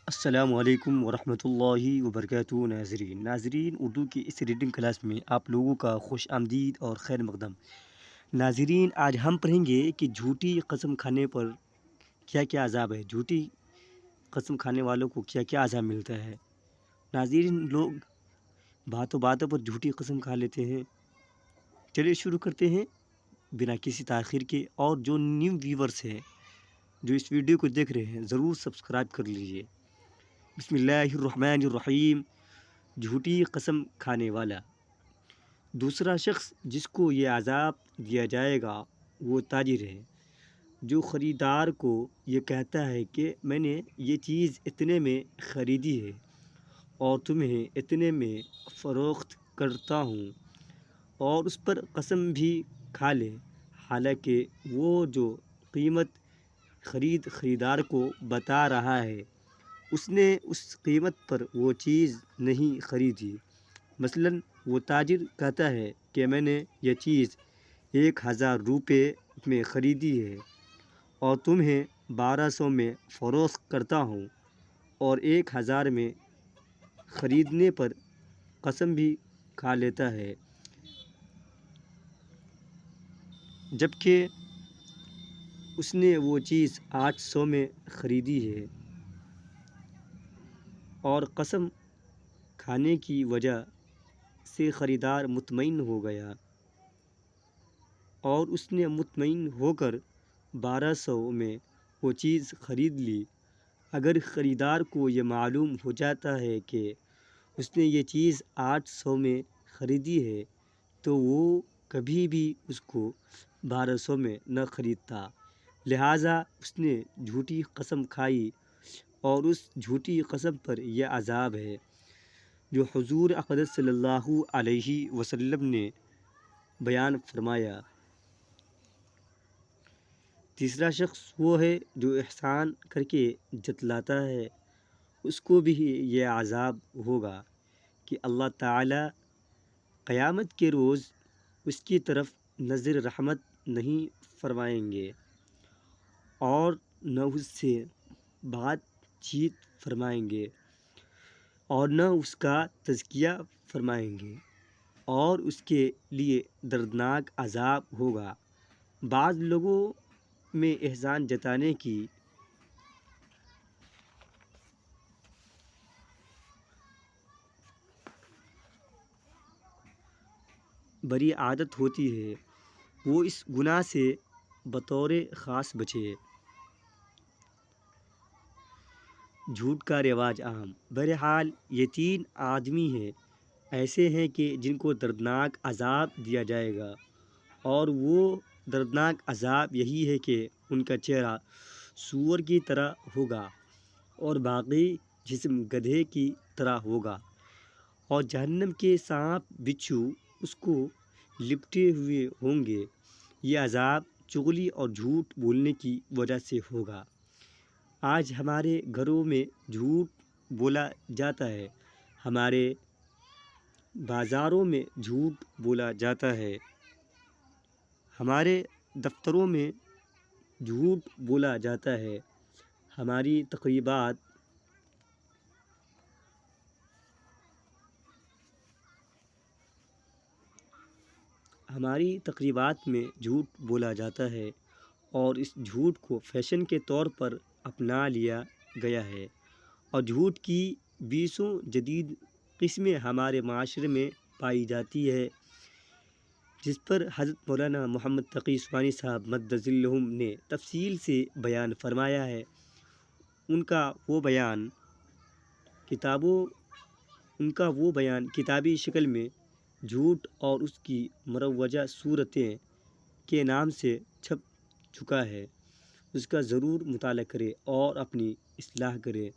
السلام علیکم ورحمۃ اللہ وبرکاتہ ناظرین اردو کی اس ریڈنگ کلاس میں آپ لوگوں کا خوش آمدید اور خیر مقدم۔ ناظرین آج ہم پڑھیں گے کہ جھوٹی قسم کھانے پر کیا کیا عذاب ہے، جھوٹی قسم کھانے والوں کو کیا کیا عذاب ملتا ہے۔ ناظرین لوگ باتوں باتوں پر جھوٹی قسم کھا لیتے ہیں۔ چلیے شروع کرتے ہیں بنا کسی تاخیر کے، اور جو نیو ویورز ہیں جو اس ویڈیو کو دیکھ رہے ہیں ضرور سبسکرائب کر لیجئے۔ بسم اللہ الرحمن الرحیم۔ جھوٹی قسم کھانے والا۔ دوسرا شخص جس کو یہ عذاب دیا جائے گا وہ تاجر ہے، جو خریدار کو یہ کہتا ہے کہ میں نے یہ چیز اتنے میں خریدی ہے اور تمہیں اتنے میں فروخت کرتا ہوں، اور اس پر قسم بھی کھا لے، حالانکہ وہ جو قیمت خریدار کو بتا رہا ہے اس نے اس قیمت پر وہ چیز نہیں خریدی۔ مثلاً وہ تاجر کہتا ہے کہ میں نے یہ چیز 1000 روپے میں خریدی ہے اور تمہیں 1200 میں فروخت کرتا ہوں، اور 1000 میں خریدنے پر قسم بھی کھا لیتا ہے، جبکہ اس نے وہ چیز 800 میں خریدی ہے، اور قسم کھانے کی وجہ سے خریدار مطمئن ہو گیا اور اس نے مطمئن ہو کر 1200 میں وہ چیز خرید لی۔ اگر خریدار کو یہ معلوم ہو جاتا ہے کہ اس نے یہ چیز 800 میں خریدی ہے تو وہ کبھی بھی اس کو 1200 میں نہ خریدتا، لہٰذا اس نے جھوٹی قسم کھائی، اور اس جھوٹی قسم پر یہ عذاب ہے جو حضور اقدس صلی اللہ علیہ وسلم نے بیان فرمایا۔ تیسرا شخص وہ ہے جو احسان کر کے جتلاتا ہے، اس کو بھی یہ عذاب ہوگا کہ اللہ تعالیٰ قیامت کے روز اس کی طرف نظر رحمت نہیں فرمائیں گے اور نہ اس سے بات چیت فرمائیں گے اور نہ اس کا تزکیہ فرمائیں گے، اور اس کے لیے دردناک عذاب ہوگا۔ بعض لوگوں میں احسان جتانے کی بری عادت ہوتی ہے، وہ اس گناہ سے بطور خاص بچے۔ جھوٹ کا رواج عام۔ بہرحال یہ 3 آدمی ہیں، ایسے ہیں کہ جن کو دردناک عذاب دیا جائے گا، اور وہ دردناک عذاب یہی ہے کہ ان کا چہرہ سور کی طرح ہوگا اور باقی جسم گدھے کی طرح ہوگا، اور جہنم کے سانپ بچھو اس کو لپٹے ہوئے ہوں گے۔ یہ عذاب چغلی اور جھوٹ بولنے کی وجہ سے ہوگا۔ آج ہمارے گھروں میں جھوٹ بولا جاتا ہے، ہمارے بازاروں میں جھوٹ بولا جاتا ہے، ہمارے دفتروں میں جھوٹ بولا جاتا ہے، ہماری تقریبات میں جھوٹ بولا جاتا ہے، اور اس جھوٹ کو فیشن کے طور پر اپنا لیا گیا ہے، اور جھوٹ کی 20 جدید قسمیں ہمارے معاشرے میں پائی جاتی ہے، جس پر حضرت مولانا محمد تقی عثمانی صاحب مدد ظلہم نے تفصیل سے بیان فرمایا ہے۔ ان کا وہ بیان کتابی شکل میں جھوٹ اور اس کی مروجہ صورتیں کے نام سے چھپ چکا ہے، اس کا ضرور مطالعہ کریں اور اپنی اصلاح کریں۔